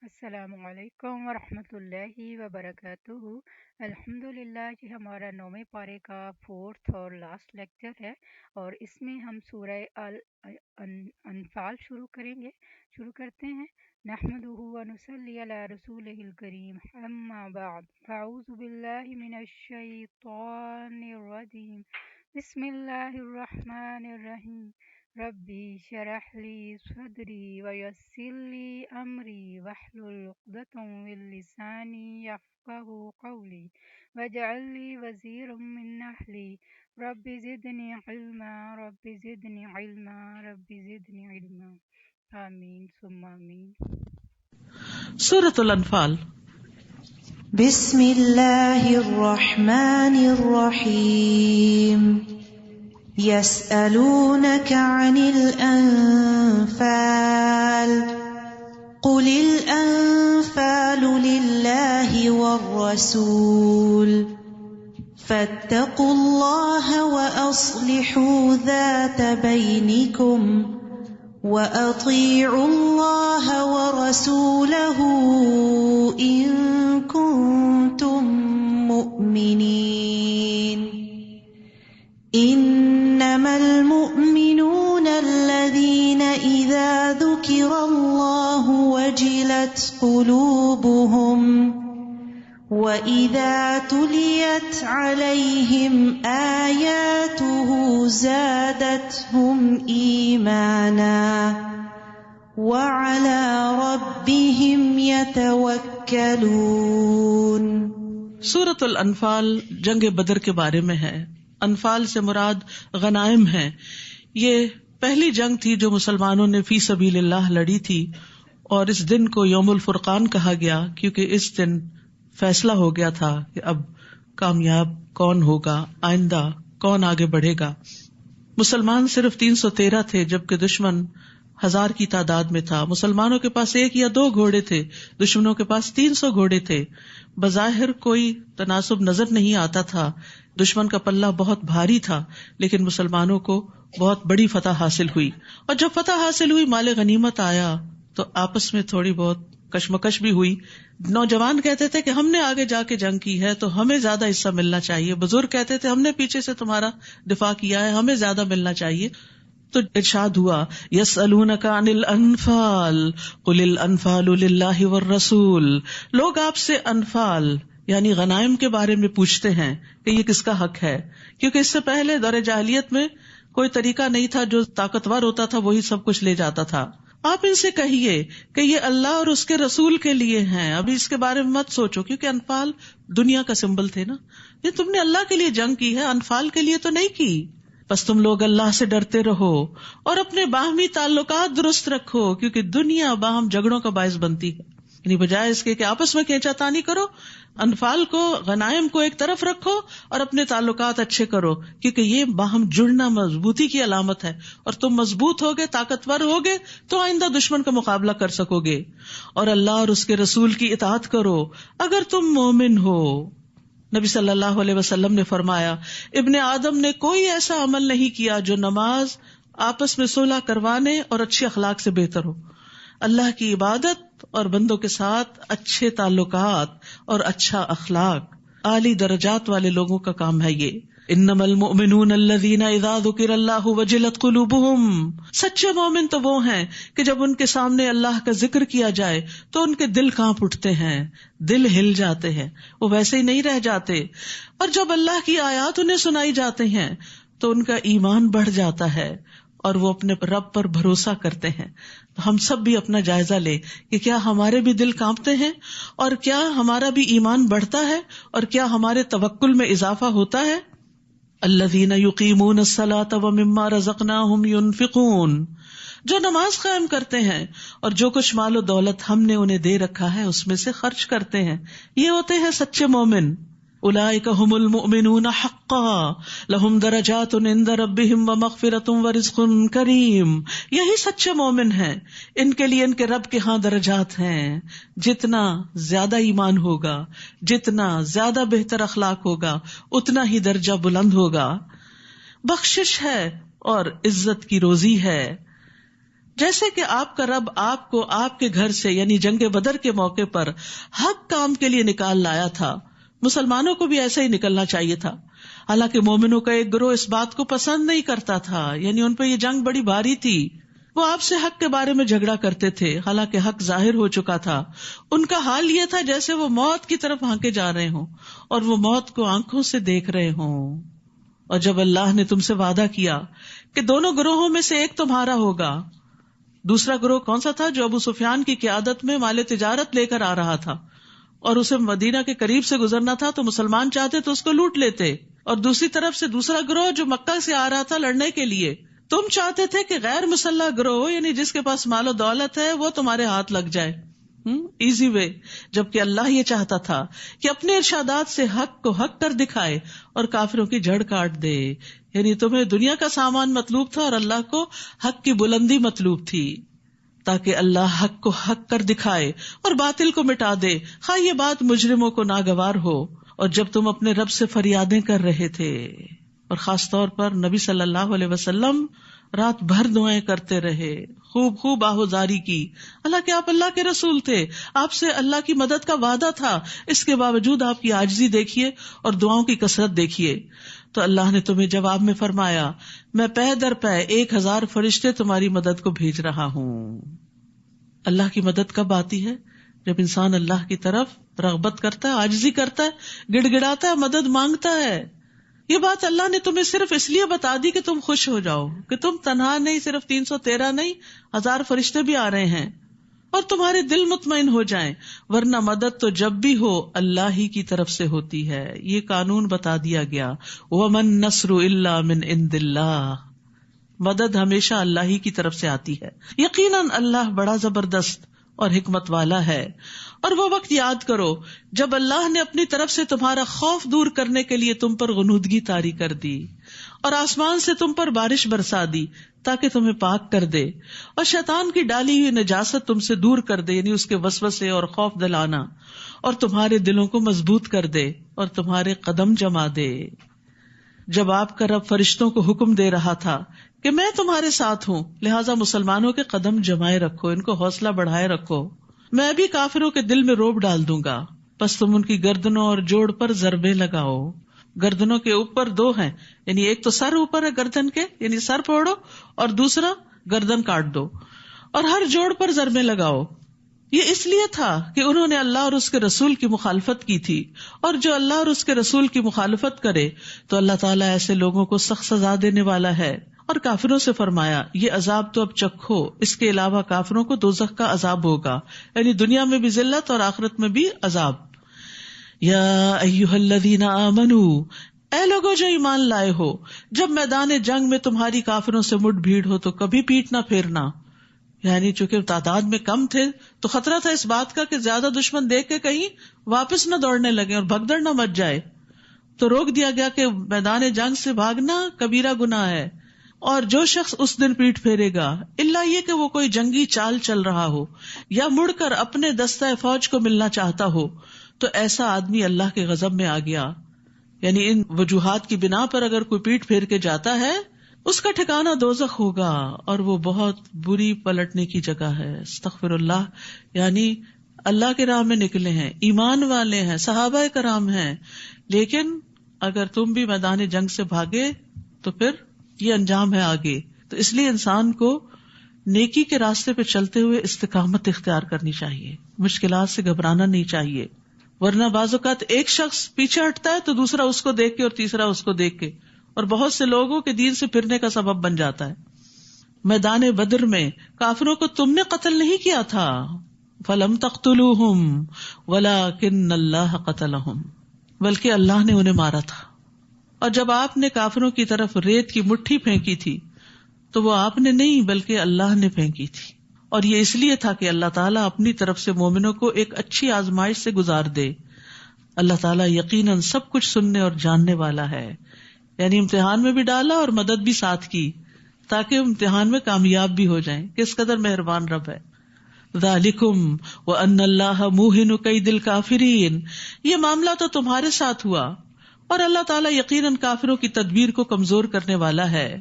السلام علیکم ورحمۃ اللہ وبرکاتہ۔ الحمد للہ جی، ہمارا 9ویں پارے کا 4th اور لاسٹ لیکچر ہے، اور اس میں ہم سورہ انفال شروع کرتے ہیں۔ نحمدہ ونصلی علی رسولہ الکریم، اما بعد، فاعوذ باللہ من الشیطان الرجیم، بسم اللہ الرحمن الرحیم۔ ربی شرح لی صدری ویسر لی امری واحلل عقدۃ من لسانی یفقہوا قولی واجعل لی وزیرا من اہلی رب زدنی علما رب زدنی علما رب زدنی علما، آمین ثم آمین۔ سورۃ الانفال۔ بسم اللہ الرحمن الرحیم۔ يسألونك عن الأنفال قل الأنفال لله والرسول فاتقوا الله وأصلحوا ذات بينكم وأطيعوا الله ورسوله إن كنتم مؤمنين انما المؤمنون الذين اذا ذكر الله وجلت قلوبهم واذا تليت عليهم آياته زادتهم ايمانا وعلى ربهم يتوكلون۔ سورۃ الانفال جنگ بدر کے بارے میں ہے۔ انفال سے مراد غنائم ہے۔ یہ پہلی جنگ تھی جو مسلمانوں نے فی سبیل اللہ لڑی تھی، اور اس دن کو یوم الفرقان کہا گیا کیونکہ اس دن فیصلہ ہو گیا تھا کہ اب کامیاب کون ہوگا، آئندہ کون آگے بڑھے گا۔ مسلمان صرف 313 تھے جبکہ دشمن 1000 کی تعداد میں تھا۔ مسلمانوں کے پاس 1 یا 2 گھوڑے تھے، دشمنوں کے پاس 300 گھوڑے تھے۔ بظاہر کوئی تناسب نظر نہیں آتا تھا، دشمن کا پلہ بہت بھاری تھا، لیکن مسلمانوں کو بہت بڑی فتح حاصل ہوئی۔ اور جب فتح حاصل ہوئی، مال غنیمت آیا، تو آپس میں تھوڑی بہت کشمکش بھی ہوئی۔ نوجوان کہتے تھے کہ ہم نے آگے جا کے جنگ کی ہے تو ہمیں زیادہ حصہ ملنا چاہیے، بزرگ کہتے تھے ہم نے پیچھے سے تمہارا دفاع کیا ہے، ہمیں زیادہ ملنا چاہیے۔ تو ارشاد ہوا یسألونک عن الانفال قل الانفال للہ والرسول، لوگ آپ سے انفال یعنی غنائم کے بارے میں پوچھتے ہیں کہ یہ کس کا حق ہے، کیونکہ اس سے پہلے دور جاہلیت میں کوئی طریقہ نہیں تھا، جو طاقتور ہوتا تھا وہی سب کچھ لے جاتا تھا۔ آپ ان سے کہیے کہ یہ اللہ اور اس کے رسول کے لیے ہیں، ابھی اس کے بارے میں مت سوچو، کیونکہ انفال دنیا کا سمبل تھے نا، یہ تم نے اللہ کے لیے جنگ کی ہے، انفال کے لیے تو نہیں کی۔ بس تم لوگ اللہ سے ڈرتے رہو اور اپنے باہمی تعلقات درست رکھو، کیونکہ دنیا باہم جھگڑوں کا باعث بنتی ہے۔ یعنی بجائے اس کے کہ آپس میں کھینچا تانی کرو، انفال کو، غنائم کو ایک طرف رکھو اور اپنے تعلقات اچھے کرو، کیونکہ یہ باہم جڑنا مضبوطی کی علامت ہے، اور تم مضبوط ہوگے، طاقتور ہوگے تو آئندہ دشمن کا مقابلہ کر سکو گے۔ اور اللہ اور اس کے رسول کی اطاعت کرو اگر تم مومن ہو۔ نبی صلی اللہ علیہ وسلم نے فرمایا، ابن آدم نے کوئی ایسا عمل نہیں کیا جو نماز، آپس میں صلح کروانے اور اچھے اخلاق سے بہتر ہو۔ اللہ کی عبادت اور بندوں کے ساتھ اچھے تعلقات اور اچھا اخلاق اعلی درجات والے لوگوں کا کام ہے یہ۔ انما المؤمنون الذین اذا ذکر اللہ وجلت قلوبہم، سچے مومن تو وہ ہیں کہ جب ان کے سامنے اللہ کا ذکر کیا جائے تو ان کے دل کانپ اٹھتے ہیں، دل ہل جاتے ہیں، وہ ویسے ہی نہیں رہ جاتے۔ اور جب اللہ کی آیات انہیں سنائی جاتے ہیں تو ان کا ایمان بڑھ جاتا ہے اور وہ اپنے رب پر بھروسہ کرتے ہیں۔ ہم سب بھی اپنا جائزہ لیں کہ کیا ہمارے بھی دل کانپتے ہیں، اور کیا ہمارا بھی ایمان بڑھتا ہے، اور کیا ہمارے توکل میں اضافہ ہوتا ہے۔ الذین یقیمون الصلاۃ ومما رزقناہم ینفقون، جو نماز قائم کرتے ہیں اور جو کچھ مال و دولت ہم نے انہیں دے رکھا ہے اس میں سے خرچ کرتے ہیں، یہ ہوتے ہیں سچے مومن۔ اولئک ھم المؤمنون حقا لہم درجات عند ربہم ومغفرۃ ورزق کریم، یہی سچے مومن ہیں، ان کے لیے ان کے رب کے ہاں درجات ہیں۔ جتنا زیادہ ایمان ہوگا، جتنا زیادہ بہتر اخلاق ہوگا، اتنا ہی درجہ بلند ہوگا، بخشش ہے اور عزت کی روزی ہے۔ جیسے کہ آپ کا رب آپ کو آپ کے گھر سے یعنی جنگ بدر کے موقع پر حق کام کے لیے نکال لایا تھا، مسلمانوں کو بھی ایسا ہی نکلنا چاہیے تھا. حالانکہ مومنوں کا ایک گروہ اس بات کو پسند نہیں کرتا تھا، یعنی ان پہ یہ جنگ بڑی بھاری تھی. وہ آپ سے حق کے بارے میں جھگڑا کرتے تھے، حالانکہ حق ظاہر ہو چکا تھا. ان کا حال یہ تھا جیسے وہ موت کی طرف ہانکے جا رہے ہوں اور وہ موت کو آنکھوں سے دیکھ رہے ہوں. اور جب اللہ نے تم سے وعدہ کیا کہ دونوں گروہوں میں سے ایک تمہارا ہوگا، دوسرا گروہ کون سا تھا؟ جو ابو سفیان کی قیادت میں مال تجارت لے کر آ رہا تھا اور اسے مدینہ کے قریب سے گزرنا تھا، تو مسلمان چاہتے تو اس کو لوٹ لیتے. اور دوسری طرف سے دوسرا گروہ جو مکہ سے آ رہا تھا لڑنے کے لیے، تم چاہتے تھے کہ غیر مسلح گروہ یعنی جس کے پاس مال و دولت ہے وہ تمہارے ہاتھ لگ جائے، ایزی وے. جبکہ اللہ یہ چاہتا تھا کہ اپنے ارشادات سے حق کو حق کر دکھائے اور کافروں کی جڑ کاٹ دے. یعنی تمہیں دنیا کا سامان مطلوب تھا اور اللہ کو حق کی بلندی مطلوب تھی، تاکہ اللہ حق کو حق کر دکھائے اور باطل کو مٹا دے، خواہ یہ بات مجرموں کو ناگوار ہو. اور جب تم اپنے رب سے فریادیں کر رہے تھے، اور خاص طور پر نبی صلی اللہ علیہ وسلم رات بھر دعائیں کرتے رہے، خوب آہوزاری کی، حالانکہ آپ اللہ کے رسول تھے، آپ سے اللہ کی مدد کا وعدہ تھا، اس کے باوجود آپ کی عاجزی دیکھیے اور دعاؤں کی کثرت دیکھیے. تو اللہ نے تمہیں جواب میں فرمایا، میں پے در پے 1000 فرشتے تمہاری مدد کو بھیج رہا ہوں. اللہ کی مدد کب آتی ہے؟ جب انسان اللہ کی طرف رغبت کرتا ہے، عاجزی کرتا ہے، گڑ گڑاتا ہے، مدد مانگتا ہے. یہ بات اللہ نے تمہیں صرف اس لیے بتا دی کہ تم خوش ہو جاؤ کہ تم تنہا نہیں، صرف 313 نہیں، 1000 فرشتے بھی آ رہے ہیں، اور تمہارے دل مطمئن ہو جائیں. ورنہ مدد تو جب بھی ہو اللہ ہی کی طرف سے ہوتی ہے. یہ قانون بتا دیا گیا، وَمَن نَّصْرُ إِلَّا مِنْ عِنْدِ اللَّهِ، مدد ہمیشہ اللہ ہی کی طرف سے آتی ہے. یقیناً اللہ بڑا زبردست اور حکمت والا ہے. اور وہ وقت یاد کرو جب اللہ نے اپنی طرف سے تمہارا خوف دور کرنے کے لیے تم پر غنودگی طاری کر دی اور آسمان سے تم پر بارش برسا دی تاکہ تمہیں پاک کر دے، اور شیطان کی ڈالی ہوئی نجاست تم سے دور کر دے، یعنی اس کے وسوسے اور خوف دلانا، اور تمہارے دلوں کو مضبوط کر دے اور تمہارے قدم جما دے. جب آپ کا رب فرشتوں کو حکم دے رہا تھا کہ میں تمہارے ساتھ ہوں، لہٰذا مسلمانوں کے قدم جمائے رکھو، ان کو حوصلہ بڑھائے رکھو. میں بھی کافروں کے دل میں رعب ڈال دوں گا، پس تم ان کی گردنوں اور جوڑ پر ضربے لگاؤ. گردنوں کے اوپر 2 ہیں، یعنی ایک تو سر اوپر ہے گردن کے، یعنی سر پھوڑو، اور دوسرا گردن کاٹ دو، اور ہر جوڑ پر ضربے لگاؤ. یہ اس لیے تھا کہ انہوں نے اللہ اور اس کے رسول کی مخالفت کی تھی، اور جو اللہ اور اس کے رسول کی مخالفت کرے تو اللہ تعالیٰ ایسے لوگوں کو سخت سزا دینے والا ہے. اور کافروں سے فرمایا، یہ عذاب تو اب چکھو، اس کے علاوہ کافروں کو دوزخ کا عذاب ہوگا، یعنی دنیا میں بھی ذلت اور آخرت میں بھی عذاب. یا ایھا الذین آمنوا، اے لوگو جو ایمان لائے ہو، جب میدان جنگ میں تمہاری کافروں سے مٹ بھیڑ ہو تو کبھی پیٹ نہ پھیرنا. یعنی چونکہ تعداد میں کم تھے تو خطرہ تھا اس بات کا کہ زیادہ دشمن دیکھ کے کہیں واپس نہ دوڑنے لگے اور بھگدڑ نہ مچ جائے، تو روک دیا گیا کہ میدان جنگ سے بھاگنا کبیرہ گناہ ہے. اور جو شخص اس دن پیٹ پھیرے گا، الا یہ کہ وہ کوئی جنگی چال چل رہا ہو یا مڑ کر اپنے دستہ فوج کو ملنا چاہتا ہو، تو ایسا آدمی اللہ کے غضب میں آ گیا. یعنی ان وجوہات کی بنا پر اگر کوئی پیٹ پھیر کے جاتا ہے، اس کا ٹھکانہ دوزخ ہوگا، اور وہ بہت بری پلٹنے کی جگہ ہے. استغفر اللہ. یعنی اللہ کے راہ میں نکلے ہیں، ایمان والے ہیں، صحابہ کرام ہیں، لیکن اگر تم بھی میدان جنگ سے بھاگے تو پھر یہ انجام ہے آگے. تو اس لیے انسان کو نیکی کے راستے پہ چلتے ہوئے استقامت اختیار کرنی چاہیے، مشکلات سے گھبرانا نہیں چاہیے. ورنہ بعض اوقات ایک شخص پیچھے ہٹتا ہے تو دوسرا اس کو دیکھ کے اور تیسرا اس کو دیکھ کے، اور بہت سے لوگوں کے دین سے پھرنے کا سبب بن جاتا ہے. میدان بدر میں کافروں کو تم نے قتل نہیں کیا تھا، فلم تقتلوہم ولکن اللہ قتلہم، بلکہ اللہ نے انہیں مارا تھا. اور جب آپ نے کافروں کی طرف ریت کی مٹھی پھینکی تھی تو وہ آپ نے نہیں بلکہ اللہ نے پھینکی تھی. اور یہ اس لیے تھا کہ اللہ تعالیٰ اپنی طرف سے مومنوں کو ایک اچھی آزمائش سے گزار دے. اللہ تعالیٰ یقیناً سب کچھ سننے اور جاننے والا ہے. یعنی امتحان میں بھی ڈالا اور مدد بھی ساتھ کی تاکہ امتحان میں کامیاب بھی ہو جائیں. کس قدر مہربان رب ہے. ذالکم وان اللہ موہن کید الکافرین، یہ معاملہ تو تمہارے ساتھ ہوا اور اللہ تعالیٰ یقیناً کافروں کی تدبیر کو کمزور کرنے والا ہے.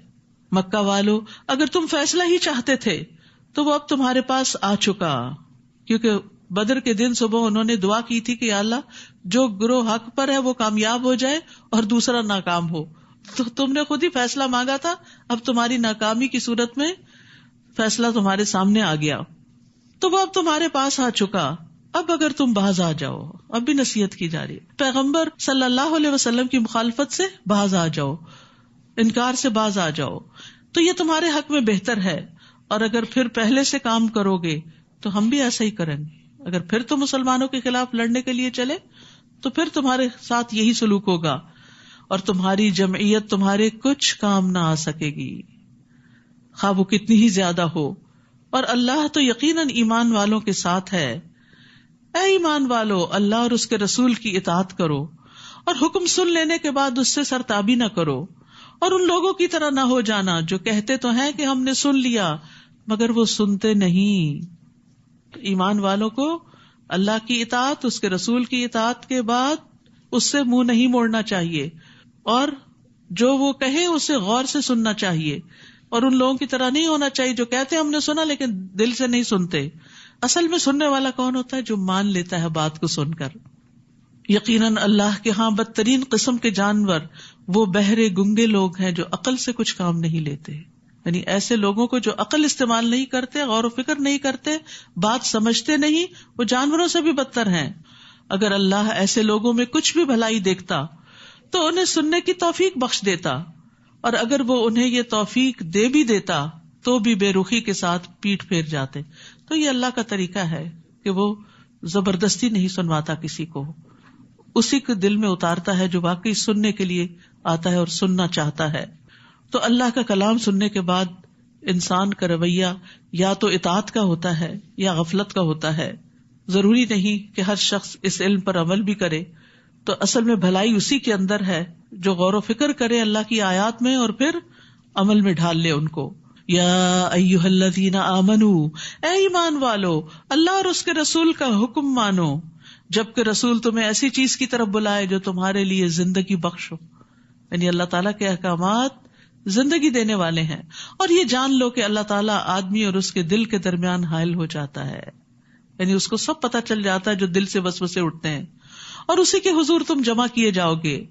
مکہ والو، اگر تم فیصلہ ہی چاہتے تھے تو وہ اب تمہارے پاس آ چکا. کیونکہ بدر کے دن صبح انہوں نے دعا کی تھی کہ یا اللہ جو گروہ حق پر ہے وہ کامیاب ہو جائے اور دوسرا ناکام ہو. تو تم نے خود ہی فیصلہ مانگا تھا, اب تمہاری ناکامی کی صورت میں فیصلہ تمہارے سامنے آ گیا. تو وہ اب تمہارے پاس آ چکا, اب اگر تم باز آ جاؤ. اب بھی نصیحت کی جا رہی ہے, پیغمبر صلی اللہ علیہ وسلم کی مخالفت سے باز آ جاؤ, انکار سے باز آ جاؤ, تو یہ تمہارے حق میں بہتر ہے. اور اگر پھر پہلے سے کام کرو گے تو ہم بھی ایسا ہی کریں گے. اگر پھر تم مسلمانوں کے خلاف لڑنے کے لیے چلے تو پھر تمہارے ساتھ یہی سلوک ہوگا, اور تمہاری جمعیت تمہارے کچھ کام نہ آ سکے گی, خواہ وہ کتنی ہی زیادہ ہو. اور اللہ تو یقیناً ایمان والوں کے ساتھ ہے. اے ایمان والو, اللہ اور اس کے رسول کی اطاعت کرو, اور حکم سن لینے کے بعد اس سے سرتابی نہ کرو, اور ان لوگوں کی طرح نہ ہو جانا جو کہتے تو ہیں کہ ہم نے سن لیا مگر وہ سنتے نہیں. ایمان والوں کو اللہ کی اطاعت, اس کے رسول کی اطاعت کے بعد اس سے منہ نہیں موڑنا چاہیے, اور جو وہ کہے اسے غور سے سننا چاہیے, اور ان لوگوں کی طرح نہیں ہونا چاہیے جو کہتے ہم نے سنا لیکن دل سے نہیں سنتے. اصل میں سننے والا کون ہوتا ہے؟ جو مان لیتا ہے بات کو سن کر. یقیناً اللہ کے ہاں بدترین قسم کے جانور وہ بہرے گنگے لوگ ہیں جو عقل سے کچھ کام نہیں لیتے. یعنی ایسے لوگوں کو جو عقل استعمال نہیں کرتے, غور و فکر نہیں کرتے, بات سمجھتے نہیں, وہ جانوروں سے بھی بدتر ہیں. اگر اللہ ایسے لوگوں میں کچھ بھی بھلائی دیکھتا تو انہیں سننے کی توفیق بخش دیتا, اور اگر وہ انہیں یہ توفیق دے بھی دیتا تو بھی بے رخی کے ساتھ پیٹ پھیر جاتے. تو یہ اللہ کا طریقہ ہے کہ وہ زبردستی نہیں سنواتا کسی کو, اسی کو دل میں اتارتا ہے جو واقعی سننے کے لیے آتا ہے اور سننا چاہتا ہے. تو اللہ کا کلام سننے کے بعد انسان کا رویہ یا تو اطاعت کا ہوتا ہے یا غفلت کا ہوتا ہے. ضروری نہیں کہ ہر شخص اس علم پر عمل بھی کرے. تو اصل میں بھلائی اسی کے اندر ہے جو غور و فکر کرے اللہ کی آیات میں اور پھر عمل میں ڈھال لے ان کو. یا ایھا الذین آمنوا, اے ایمان والو, اللہ اور اس کے رسول کا حکم مانو جبکہ رسول تمہیں ایسی چیز کی طرف بلائے جو تمہارے لیے زندگی بخش ہو. یعنی اللہ تعالیٰ کے احکامات زندگی دینے والے ہیں, اور یہ جان لو کہ اللہ تعالیٰ آدمی اور اس کے دل کے درمیان حائل ہو جاتا ہے. یعنی اس کو سب پتہ چل جاتا ہے جو دل سے وسوسے اٹھتے ہیں, اور اسی کے حضور تم جمع کیے جاؤ گے.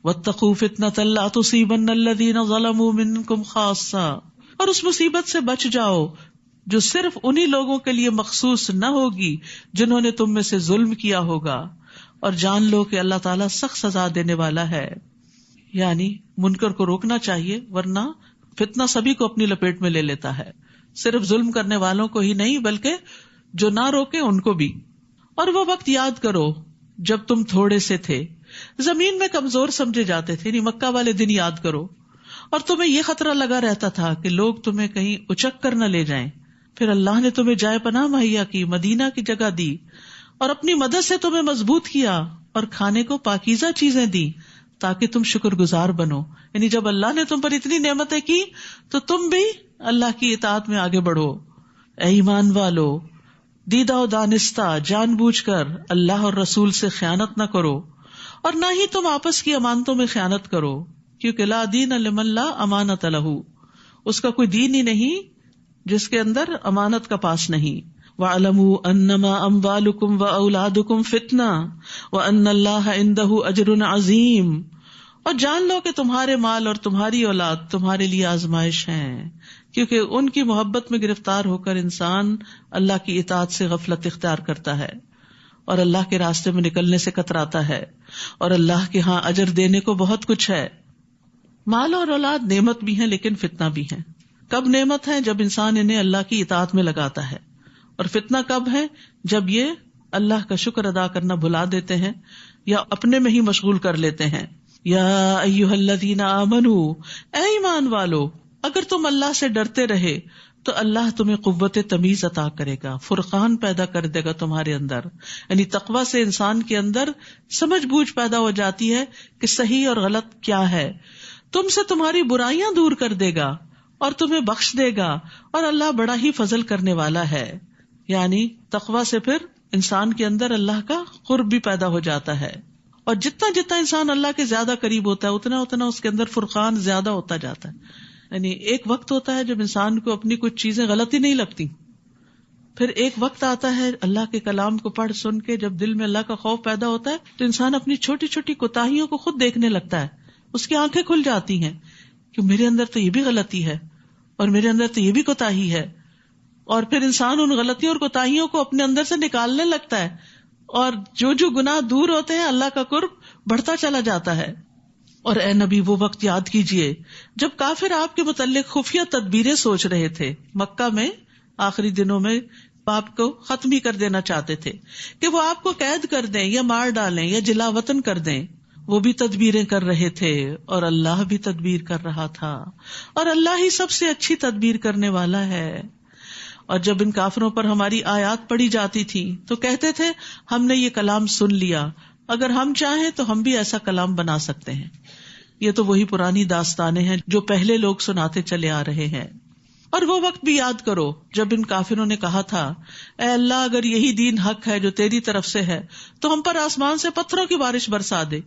واتقوا فتنة لا تصيبن الذين ظلموا منكم خاصة, اور اس مصیبت سے بچ جاؤ جو صرف انہی لوگوں کے لیے مخصوص نہ ہوگی جنہوں نے تم میں سے ظلم کیا ہوگا, اور جان لو کہ اللہ تعالیٰ سخت سزا دینے والا ہے. یعنی منکر کو روکنا چاہیے, ورنہ فتنہ سبھی کو اپنی لپیٹ میں لے لیتا ہے, صرف ظلم کرنے والوں کو ہی نہیں بلکہ جو نہ روکے ان کو بھی. اور وہ وقت یاد کرو جب تم تھوڑے سے تھے, زمین میں کمزور سمجھے جاتے تھے. یعنی مکہ والے دن یاد کرو, اور تمہیں یہ خطرہ لگا رہتا تھا کہ لوگ تمہیں کہیں اچک کر نہ لے جائیں. پھر اللہ نے تمہیں جائے پناہ مہیا کی, مدینہ کی جگہ دی, اور اپنی مدد سے تمہیں مضبوط کیا, اور کھانے کو پاکیزہ چیزیں دی تاکہ تم شکر گزار بنو. یعنی جب اللہ نے تم پر اتنی نعمتیں کی تو تم بھی اللہ کی اطاعت میں آگے بڑھو. اے ایمان والو, دیدہ و دانستہ جان بوجھ کر اللہ اور رسول سے خیانت نہ کرو, اور نہ ہی تم آپس کی امانتوں میں خیانت کرو, کیونکہ لا دین لمن لا امانت لہ, اس کا کوئی دین ہی نہیں جس کے اندر امانت کا پاس نہیں. وَاعْلَمُوا أَنَّمَا أَمْوَالُكُمْ وَأَوْلَادُكُمْ فِتْنَةٌ وَأَنَّ اللَّهَ عِندَهُ أَجْرٌ عَظِيمٌ, اور جان لو کہ تمہارے مال اور تمہاری اولاد تمہارے لیے آزمائش ہیں, کیونکہ ان کی محبت میں گرفتار ہو کر انسان اللہ کی اطاعت سے غفلت اختیار کرتا ہے اور اللہ کے راستے میں نکلنے سے کتراتا ہے, اور اللہ کے ہاں اجر دینے کو بہت کچھ ہے. مال اور اولاد نعمت بھی ہیں لیکن فتنہ بھی ہیں. کب نعمت ہے؟ جب انسان انہیں اللہ کی اطاعت میں لگاتا ہے, اور فتنہ کب ہے؟ جب یہ اللہ کا شکر ادا کرنا بھلا دیتے ہیں یا اپنے میں ہی مشغول کر لیتے ہیں. یا ایھا الذین آمنوا, اے ایمان والو, اگر تم اللہ سے ڈرتے رہے تو اللہ تمہیں قوت تمیز عطا کرے گا, فرقان پیدا کر دے گا تمہارے اندر. یعنی تقوی سے انسان کے اندر سمجھ بوجھ پیدا ہو جاتی ہے کہ صحیح اور غلط کیا ہے. تم سے تمہاری برائیاں دور کر دے گا اور تمہیں بخش دے گا, اور اللہ بڑا ہی فضل کرنے والا ہے. یعنی تقوی سے پھر انسان کے اندر اللہ کا قرب بھی پیدا ہو جاتا ہے, اور جتنا جتنا انسان اللہ کے زیادہ قریب ہوتا ہے اتنا اتنا اس کے اندر فرقان زیادہ ہوتا جاتا ہے. یعنی ایک وقت ہوتا ہے جب انسان کو اپنی کچھ چیزیں غلط ہی نہیں لگتی، پھر ایک وقت آتا ہے اللہ کے کلام کو پڑھ سن کے جب دل میں اللہ کا خوف پیدا ہوتا ہے تو انسان اپنی چھوٹی چھوٹی کوتاہیوں کو خود دیکھنے لگتا ہے، اس کی آنکھیں کھل جاتی ہیں کہ میرے اندر تو یہ بھی غلطی ہے اور میرے اندر تو یہ بھی کوتاہی ہے، اور پھر انسان ان غلطیوں اور کوتاہیوں کو اپنے اندر سے نکالنے لگتا ہے، اور جو جو گناہ دور ہوتے ہیں اللہ کا قرب بڑھتا چلا جاتا ہے. اور اے نبی وہ وقت یاد کیجئے جب کافر آپ کے متعلق خفیہ تدبیریں سوچ رہے تھے، مکہ میں آخری دنوں میں آپ کو ختم ہی کر دینا چاہتے تھے کہ وہ آپ کو قید کر دیں یا مار ڈالیں یا جلا وطن کر دیں. وہ بھی تدبیریں کر رہے تھے اور اللہ بھی تدبیر کر رہا تھا، اور اللہ ہی سب سے اچھی تدبیر کرنے والا ہے. اور جب ان کافروں پر ہماری آیات پڑھی جاتی تھی تو کہتے تھے ہم نے یہ کلام سن لیا، اگر ہم چاہیں تو ہم بھی ایسا کلام بنا سکتے ہیں. یہ تو وہی پرانی داستانیں ہیں جو پہلے لوگ سناتے چلے آ رہے ہیں. اور وہ وقت بھی یاد کرو جب ان کافروں نے کہا تھا اے اللہ اگر یہی دین حق ہے جو تیری طرف سے ہے تو ہم پر آسمان سے پتھروں کی بارش برسا دے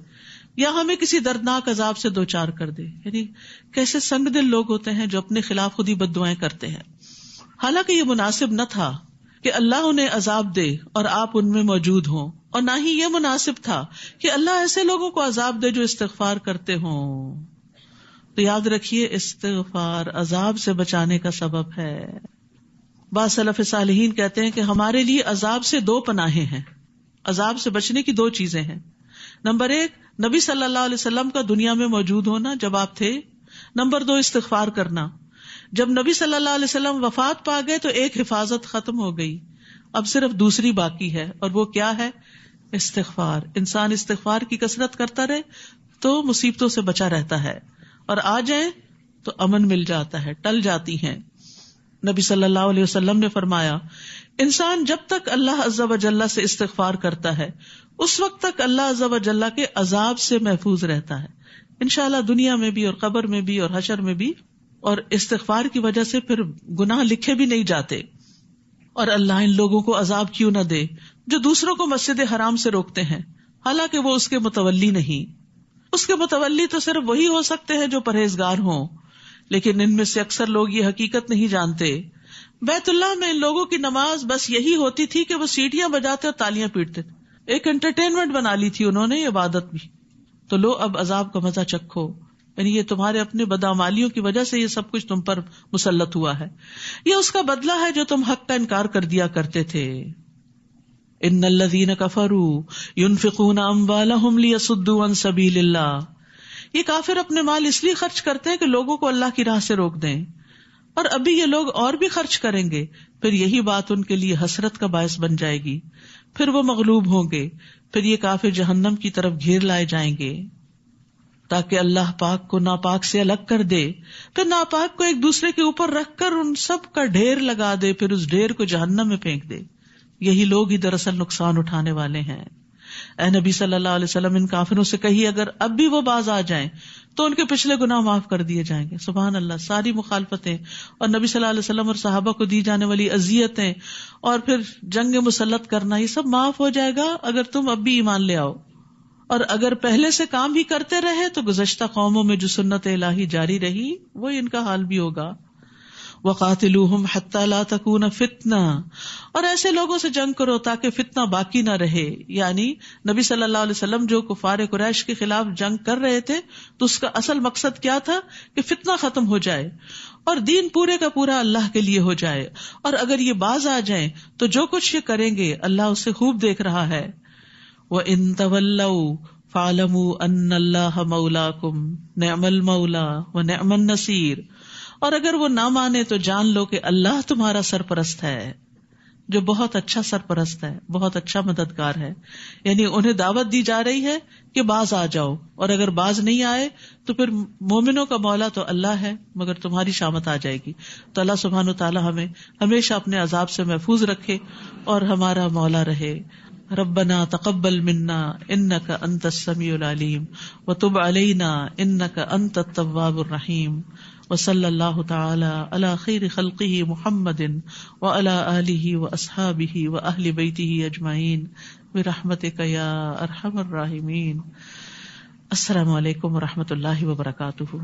یا ہمیں کسی دردناک عذاب سے دوچار کر دے. یعنی کیسے سنگ دل لوگ ہوتے ہیں جو اپنے خلاف خود ہی بددعائیں کرتے ہیں. حالانکہ یہ مناسب نہ تھا کہ اللہ انہیں عذاب دے اور آپ ان میں موجود ہوں، اور نہ ہی یہ مناسب تھا کہ اللہ ایسے لوگوں کو عذاب دے جو استغفار کرتے ہوں. تو یاد رکھیے استغفار عذاب سے بچانے کا سبب ہے. بعض سلف صالحین کہتے ہیں کہ ہمارے لیے عذاب سے 2 پناہیں ہیں. عذاب سے بچنے کی 2 چیزیں ہیں. نمبر 1 نبی صلی اللہ علیہ وسلم کا دنیا میں موجود ہونا جب آپ تھے. نمبر 2 استغفار کرنا. جب نبی صلی اللہ علیہ وسلم وفات پا گئے تو ایک حفاظت ختم ہو گئی، اب صرف دوسری باقی ہے، اور وہ کیا ہے؟ استغفار. انسان استغفار کی کثرت کرتا رہے تو مصیبتوں سے بچا رہتا ہے، اور آ جائیں تو امن مل جاتا ہے، ٹل جاتی ہیں. نبی صلی اللہ علیہ وسلم نے فرمایا انسان جب تک اللہ عز و جل سے استغفار کرتا ہے اس وقت تک اللہ عز و جل کے عذاب سے محفوظ رہتا ہے، انشاءاللہ دنیا میں بھی اور قبر میں بھی اور حشر میں بھی. اور استغفار کی وجہ سے پھر گناہ لکھے بھی نہیں جاتے. اور اللہ ان لوگوں کو عذاب کیوں نہ دے جو دوسروں کو مسجد حرام سے روکتے ہیں حالانکہ وہ اس کے متولی نہیں. اس کے متولی تو صرف وہی ہو سکتے ہیں جو پرہیزگار ہوں، لیکن ان میں سے اکثر لوگ یہ حقیقت نہیں جانتے. بیت اللہ میں ان لوگوں کی نماز بس یہی ہوتی تھی کہ وہ سیٹیاں بجاتے اور تالیاں پیٹتے، ایک انٹرٹینمنٹ بنا لی تھی انہوں نے عبادت بھی. تو لو اب عذاب کا مزہ چکھو، یعنی یہ تمہارے اپنے بدعمالیوں کی وجہ سے یہ سب کچھ تم پر مسلط ہوا ہے. یہ اس کا بدلہ ہے جو تم حق کا انکار کر دیا کرتے تھے. ان الذین کفروا ينفقون اموالهم ليصدوا عن سبیل اللہ. یہ کافر اپنے مال اس لیے خرچ کرتے ہیں کہ لوگوں کو اللہ کی راہ سے روک دیں، اور ابھی یہ لوگ اور بھی خرچ کریں گے، پھر یہی بات ان کے لیے حسرت کا باعث بن جائے گی، پھر وہ مغلوب ہوں گے، پھر یہ کافر جہنم کی طرف گھیر لائے جائیں گے تاکہ اللہ پاک کو ناپاک سے الگ کر دے، پھر ناپاک کو ایک دوسرے کے اوپر رکھ کر ان سب کا ڈھیر لگا دے، پھر اس ڈھیر کو جہنم میں پھینک دے. یہی لوگ ہی دراصل نقصان اٹھانے والے ہیں. اے نبی صلی اللہ علیہ وسلم ان کافروں سے کہیے اگر اب بھی وہ باز آ جائیں تو ان کے پچھلے گناہ معاف کر دیے جائیں گے. سبحان اللہ. ساری مخالفتیں اور نبی صلی اللہ علیہ وسلم اور صحابہ کو دی جانے والی اذیتیں اور پھر جنگ مسلط کرنا یہ سب معاف ہو جائے گا اگر تم اب بھی ایمان لے آؤ. اور اگر پہلے سے کام ہی کرتے رہے تو گزشتہ قوموں میں جو سنت الہی جاری رہی وہ ان کا حال بھی ہوگا. وَقَاتِلُوهُمْ حَتَّى لَا تَكُونَ فِتْنَةٌ. اور ایسے لوگوں سے جنگ کرو تاکہ فتنہ باقی نہ رہے. یعنی نبی صلی اللہ علیہ وسلم جو کفار قریش کے خلاف جنگ کر رہے تھے تو اس کا اصل مقصد کیا تھا کہ فتنہ ختم ہو جائے اور دین پورے کا پورا اللہ کے لیے ہو جائے. اور اگر یہ باز آ جائیں تو جو کچھ یہ کریں گے اللہ اسے خوب دیکھ رہا ہے. وَإِن تَوَلَّوْا فَاعْلَمُوا أَنَّ اللَّهَ مَوْلَاكُمْ نِعْمَ الْمَوْلَىٰ وَنِعْمَ النَّصِيرُ. اور اگر وہ نہ مانے تو جان لو کہ اللہ تمہارا سرپرست ہے جو بہت اچھا سرپرست ہے، بہت اچھا مددگار ہے. یعنی انہیں دعوت دی جا رہی ہے کہ باز آ جاؤ، اور اگر باز نہیں آئے تو پھر مومنوں کا مولا تو اللہ ہے مگر تمہاری شامت آ جائے گی. تو اللہ سبحانہ وتعالی ہمیں ہمیشہ اپنے عذاب سے محفوظ رکھے اور ہمارا مولا رہے. ربنا تقبل منا انك انت السميع العليم وتب علينا انك انت التواب الرحيم. وصلی اللہ تعالی علی خیر خلقہ محمد وعلی آلہ واصحابہ واہل بیتہ اجمعین برحمتک یا ارحم الراحمین. السلام علیکم ورحمۃ اللہ وبرکاتہ.